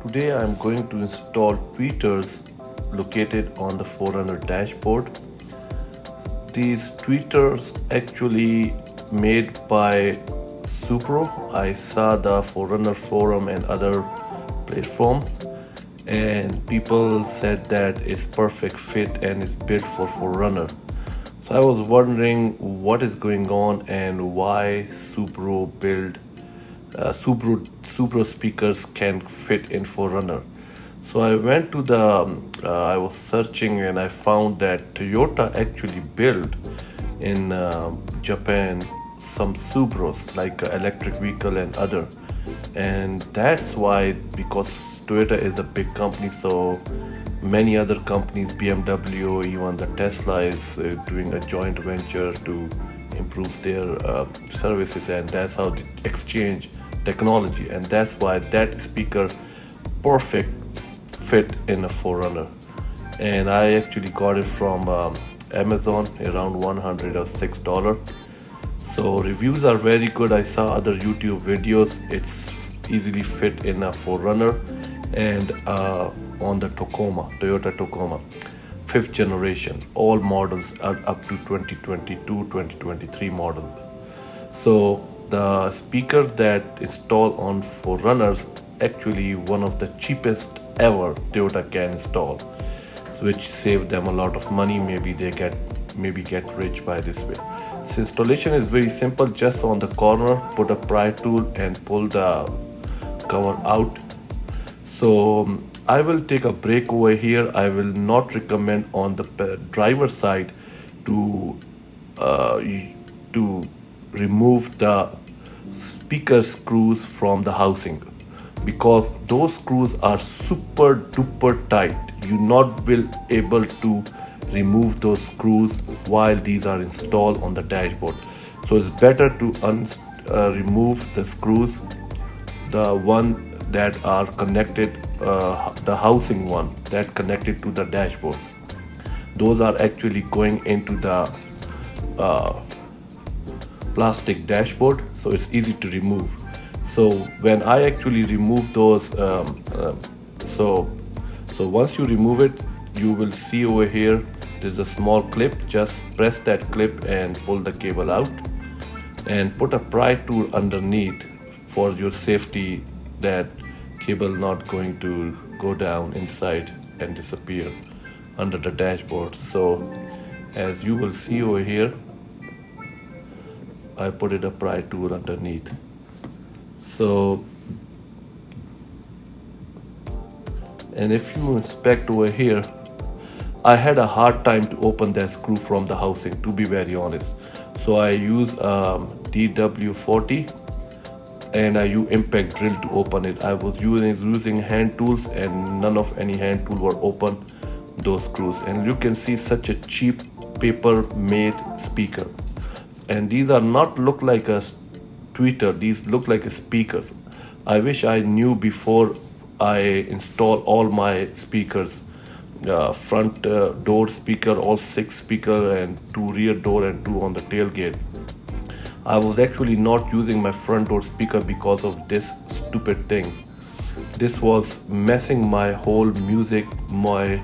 Today I'm going to install tweeters located on the 4Runner dashboard. These tweeters actually made by Supro. I saw the 4Runner forum and other platforms, and people said that it's perfect fit and it's built for 4Runner. So I was wondering what is going on and why Supro speakers can fit in 4Runner. So I went to I was searching and I found that Toyota actually built in Japan some Supros like electric vehicle and other. And that's why, because Toyota is a big company, so many other companies, BMW, even the Tesla is doing a joint venture to improve their services, and that's how they exchange technology, and that's why that speaker perfect fit in a 4Runner. And I actually got it from Amazon around $106. So reviews are very good. I saw other YouTube videos. It's easily fit in a 4Runner and on the Toyota Tacoma 5th generation. All models are up to 2022-2023 model. So the speaker that install on 4Runners actually one of the cheapest ever Toyota can install, so which save them a lot of money. Maybe they get rich by this way. So installation is very simple. Just on the corner, put a pry tool and pull the cover out. So I will take a break over here. I will not recommend on the driver side to to remove the speaker screws from the housing, because those screws are super duper tight. You not will able to remove those screws while these are installed on the dashboard. So it's better to remove the screws, the one that are connected, the housing one that connected to the dashboard. Those are actually going into the plastic dashboard, so it's easy to remove. So when I actually remove those, so once you remove it, you will see over here there's a small clip. Just press that clip and pull the cable out and put a pry tool underneath for your safety, that cable not going to go down inside and disappear under the dashboard. So as you will see over here, I put it a pry tool underneath. So, and if you inspect over here, I had a hard time to open that screw from the housing, to be very honest. So I use DW40 and I use impact drill to open it. I was using hand tools and none of any hand tool were open those screws. And you can see such a cheap paper made speaker. And these are not look like a tweeter, these look like a speakers. I wish I knew before I install all my speakers, front door speaker, all 6 speaker, and 2 rear door and 2 on the tailgate. I was actually not using my front door speaker because of this stupid thing. This was messing my whole music, my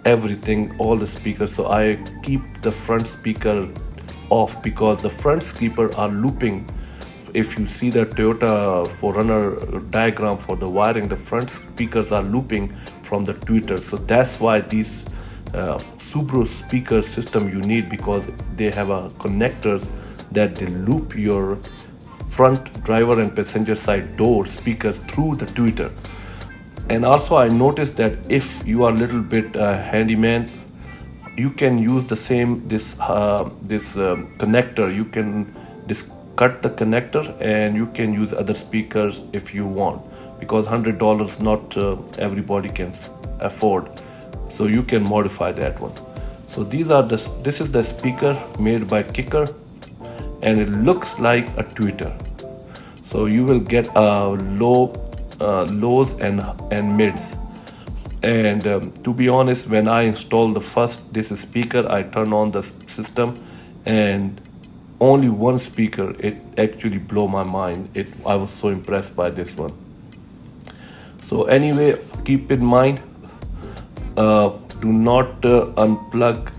everything, all the speakers. So I keep the front speaker off, because the front speaker are looping. If you see the Toyota 4Runner diagram for the wiring, the front speakers are looping from the tweeter. So that's why these Subaru speaker system you need, because they have a connectors that they loop your front driver and passenger side door speakers through the tweeter. And also I noticed that if you are a little bit handyman, you can use the same connector. You can cut the connector and you can use other speakers if you want, because $100 not everybody can afford. So you can modify that one. So this is the speaker made by Kicker, and it looks like a tweeter. So you will get lows and mids. And to be honest, when I installed this speaker, I turned on the system and only one speaker, it actually blew my mind. I was so impressed by this one. So anyway, keep in mind, do not unplug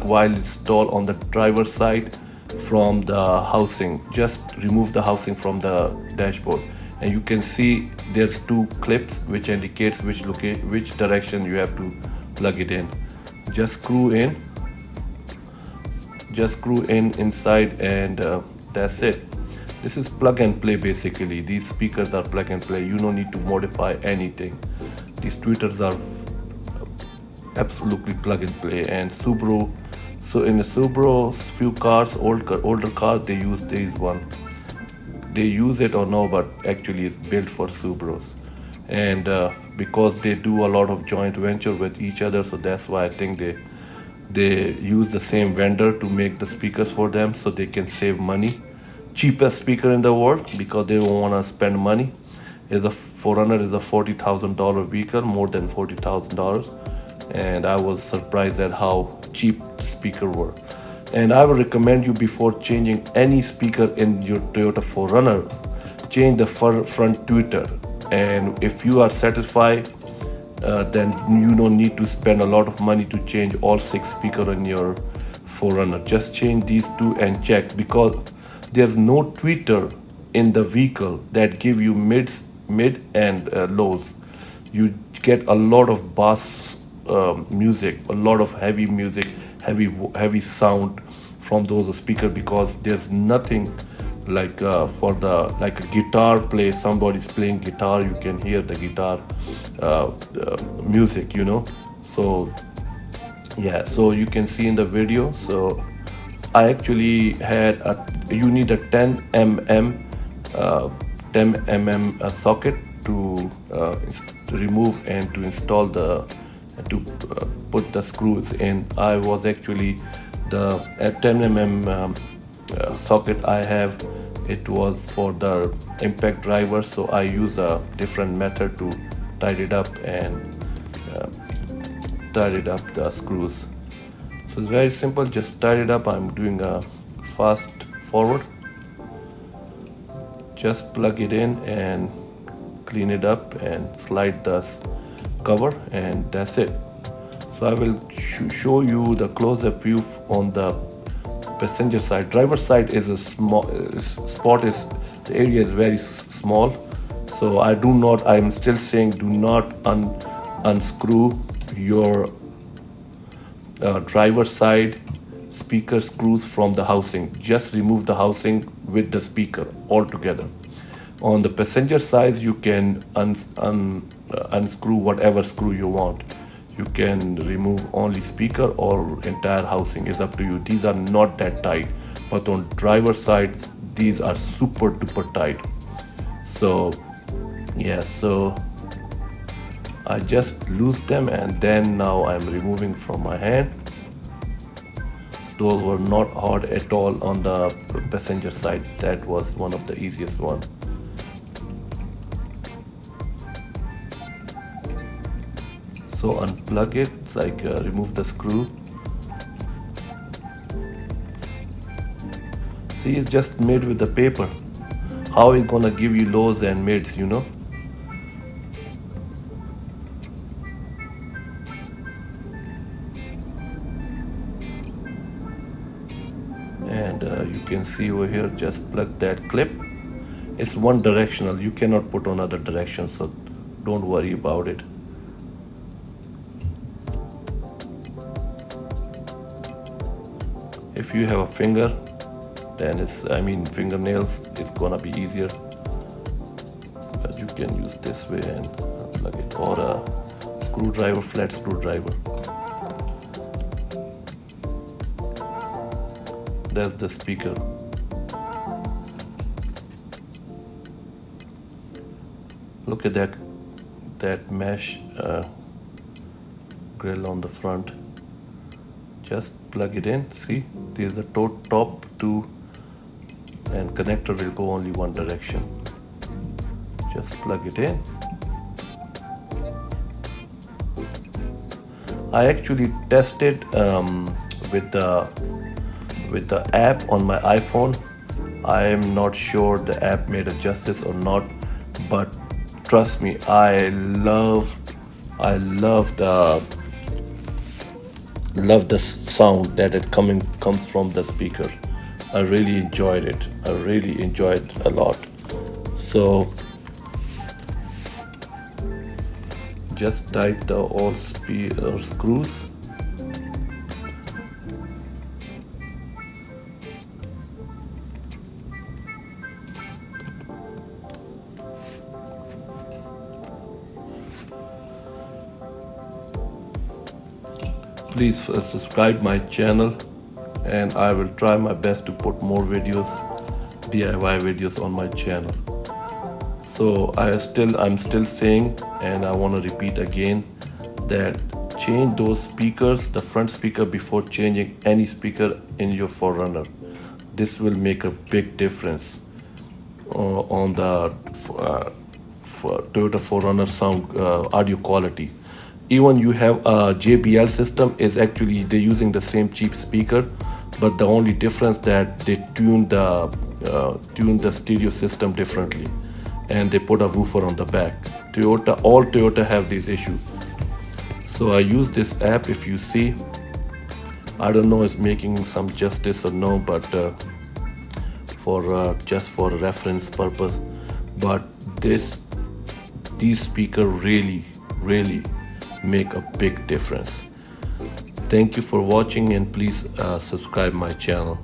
while installed on the driver's side from the housing. Just remove the housing from the dashboard, and you can see there's two clips which indicates which direction you have to plug it in. Just screw in inside, and that's it. This is plug and play basically. These speakers are plug and play. You don't need to modify anything. These tweeters are absolutely plug and play. And Subaru, so in the Subaru, few cars, older cars, they use these one. They use it or no, but actually it's built for Subarus. And because they do a lot of joint venture with each other, so that's why I think they use the same vendor to make the speakers for them, so they can save money. Cheapest speaker in the world, because they don't want to spend money. Is a 4Runner is a $40,000 vehicle, more than $40,000, and I was surprised at how cheap the speaker were. And I would recommend you, before changing any speaker in your Toyota 4Runner, change the front tweeter. And if you are satisfied, then you don't need to spend a lot of money to change all 6 speakers in your 4Runner. Just change these 2 and check, because there's no tweeter in the vehicle that give you mid and lows. You get a lot of bass music, a lot of heavy music, heavy sound from those speakers, because there's nothing like like a guitar play. Somebody's playing guitar, you can hear the guitar music, So yeah, so you can see in the video. So I actually had you need a 10 mm socket to remove and to install put the screws in. I was actually the 10 mm socket I have, it was for the impact driver, so I use a different method to tidy it up and tidy up the screws. So it's very simple, just tie it up. I'm doing a fast forward. Just plug it in and clean it up and slide the cover, and that's it. So I will show you the close-up view on the passenger side. Driver side is a small the area is very small, so I'm still saying, do not unscrew your driver side speaker screws from the housing. Just remove the housing with the speaker altogether. On the passenger side, you can unscrew whatever screw you want. You can remove only speaker or entire housing, is up to you. These are not that tight, but on driver side, these are super duper tight. So yeah, so I just loose them, and then now I'm removing from my hand. Those were not hard at all on the passenger side. That was one of the easiest one. So unplug it, it's like remove the screw. See, it's just made with the paper. How it's gonna give you lows and mids, And you can see over here, just plug that clip. It's one directional, you cannot put on other direction, so don't worry about it. If you have a finger, then fingernails, it's gonna be easier. But you can use this way and plug it, or a screwdriver, flat screwdriver. That's the speaker. Look at that mesh grill on the front. Just plug it in. See, there's the top two, and connector will go only one direction. Just plug it in. I actually tested with the app on my iPhone. I am not sure the app made a justice or not, but trust me, I love the sound that comes from the speaker. I really enjoyed it. I really enjoyed a lot. So just tight the all screws. Please subscribe my channel, and I will try my best to put more videos, DIY videos on my channel. So I'm still saying, and I want to repeat again, that change those speakers, the front speaker, before changing any speaker in your 4Runner. This will make a big difference on the Toyota 4Runner sound audio quality. Even you have a JBL system, is actually they're using the same cheap speaker, but the only difference that they tune the stereo system differently, and they put a woofer on the back. All Toyota have this issue. So I use this app. If you see, I don't know it's making some justice or no, but just for reference purpose, but these speakers really make a big difference. Thank you for watching, and please subscribe my channel.